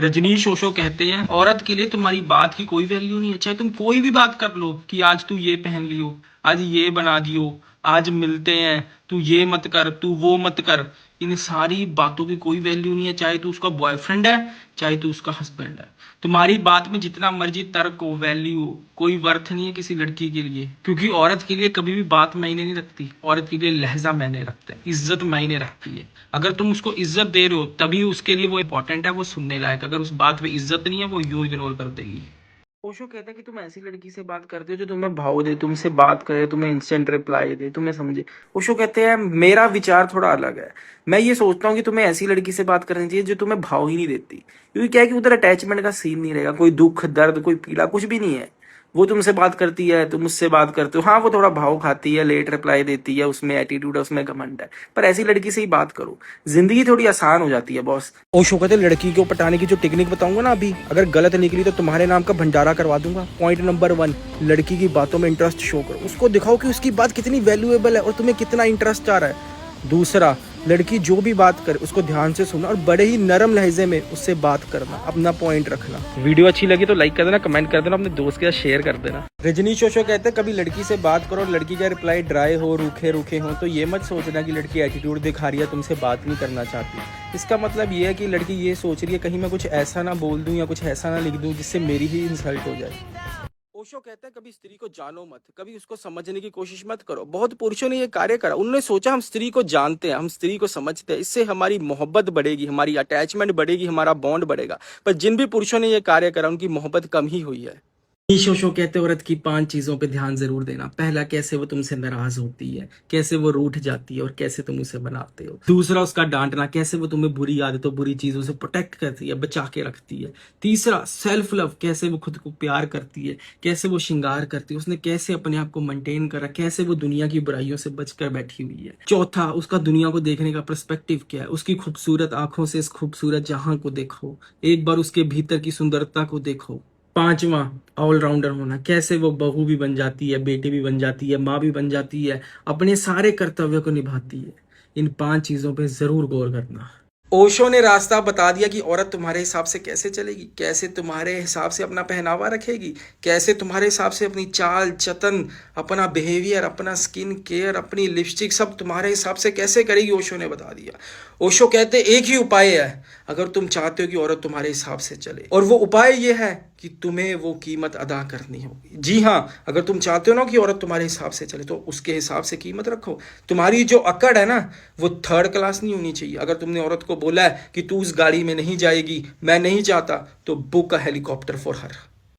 रजनीश ओशो कहते हैं औरत के लिए तुम्हारी बात की कोई वैल्यू नहीं है, चाहे तुम कोई भी बात कर लो कि आज तू ये पहन लियो, आज ये बना दियो, आज मिलते हैं, तू ये मत कर, तू वो मत कर। इन सारी बातों की कोई वैल्यू नहीं है, चाहे तू उसका बॉयफ्रेंड है, चाहे तू उसका हस्बैंड है। तुम्हारी बात में जितना मर्जी तर्क हो, वैल्यू हो, कोई वर्थ नहीं है किसी लड़की के लिए, क्योंकि औरत के लिए कभी भी बात मायने नहीं रखती। औरत के लिए लहजा मायने रखता है, इज्जत मायने रखती है। अगर तुम उसको इज्जत दे रहे हो तभी उसके लिए वो इंपॉर्टेंट है, वो सुनने लायक। अगर उस बात पे इज्जत नहीं है, वो यूं इग्नोर कर देगी। ओशो कहता है कि तुम ऐसी लड़की से बात करते हो जो तुम्हें भाव दे, तुमसे बात करे, तुम्हें इंस्टेंट रिप्लाई दे, तुम्हें समझे। ओशो कहते हैं मेरा विचार थोड़ा अलग है। मैं ये सोचता हूँ कि तुम्हें ऐसी लड़की से बात करनी चाहिए जो तुम्हें भाव ही नहीं देती, क्योंकि क्या है कि उधर अटैचमेंट का सीन नहीं रहेगा, कोई दुख दर्द कोई पीड़ा कुछ भी नहीं है। वो तुमसे बात करती है, तुम उससे बात करते हो, हाँ वो थोड़ा भाव खाती है, लेट रिप्लाई देती है, उसमें एटीट्यूड है, उसमें घमंड है, पर ऐसी लड़की से ही बात करो, जिंदगी थोड़ी आसान हो जाती है बॉस। ओशो कहते लड़की को पटाने की जो टेक्निक बताऊंगा ना अभी, अगर गलत निकली तो तुम्हारे नाम का भंडारा करवा दूंगा। पॉइंट नंबर 1, लड़की की बातों में इंटरेस्ट शो करो, उसको दिखाओ कि उसकी बात कितनी वैल्यूएबल है और तुम्हें कितना इंटरेस्ट आ रहा है। दूसरा, लड़की जो भी बात करे उसको ध्यान से सुनना और बड़े ही नरम लहजे में उससे बात करना, अपना पॉइंट रखना। वीडियो अच्छी लगी तो लाइक कर देना, कमेंट कर देना, अपने दोस्त के साथ शेयर कर देना। रजनीश ओशो कहते हैं कभी लड़की से बात करो और लड़की का रिप्लाई ड्राई हो, रूखे रूखे हो, तो ये मत सोचना कि लड़की एटीट्यूड दिखा रही है, तुमसे बात नहीं करना चाहती। इसका मतलब ये है कि लड़की ये सोच रही है कहीं मैं कुछ ऐसा ना बोल दूं या कुछ ऐसा ना लिख दूं जिससे मेरी ही इंसल्ट हो जाए। ओशो कहता है कभी स्त्री को जानो मत, कभी उसको समझने की कोशिश मत करो। बहुत पुरुषों ने ये कार्य करा, उन्होंने सोचा हम स्त्री को जानते हैं, हम स्त्री को समझते हैं, इससे हमारी मोहब्बत बढ़ेगी, हमारी अटैचमेंट बढ़ेगी, हमारा बॉन्ड बढ़ेगा। पर जिन भी पुरुषों ने ये कार्य करा उनकी मोहब्बत कम ही हुई है। ईशो कहते हैं औरत की 5 चीजों पे ध्यान जरूर देना। पहला, कैसे वो तुमसे नाराज होती है, कैसे वो रूठ जाती है और कैसे तुम उसे बनाते हो। दूसरा, उसका डांटना, कैसे वो तुम्हें बुरी आदतों बुरी चीजों से प्रोटेक्ट करती है, बचा के रखती है। तीसरा, सेल्फ लव, कैसे वो खुद को प्यार करती है, कैसे वो श्रृंगार करती है, उसने कैसे अपने आप को मेंटेन करा, कैसे वो दुनिया की बुराइयों से बचकर बैठी हुई है। चौथा, उसका दुनिया को देखने का पर्सपेक्टिव क्या है, उसकी खूबसूरत आंखों से इस खूबसूरत जहां को देखो, एक बार उसके भीतर की सुंदरता को देखो। पांचवा, ऑलराउंडर होना, कैसे वो बहू भी बन जाती है, बेटी भी बन जाती है, माँ भी बन जाती है, अपने सारे कर्तव्यों को निभाती है। इन 5 चीजों पे जरूर गौर करना। ओशो ने रास्ता बता दिया कि औरत तुम्हारे हिसाब से कैसे चलेगी, कैसे तुम्हारे हिसाब से अपना पहनावा रखेगी, कैसे तुम्हारे हिसाब से अपनी चाल चतन, अपना बिहेवियर, अपना स्किन केयर, अपनी लिपस्टिक सब तुम्हारे हिसाब से कैसे करेगी, ओशो ने बता दिया। ओशो कहते एक ही उपाय है अगर तुम चाहते हो कि औरत तुम्हारे हिसाब से चले, और वो उपाय ये है कि तुम्हें वो कीमत अदा करनी होगी। जी हाँ, अगर तुम चाहते हो ना कि औरत तुम्हारे हिसाब से चले तो उसके हिसाब से कीमत रखो। तुम्हारी जो अकड़ है ना वो 3rd क्लास नहीं होनी चाहिए। अगर तुमने औरत को बोला है कि तू उस गाड़ी में नहीं जाएगी, मैं नहीं चाहता, तो book a helicopter for her.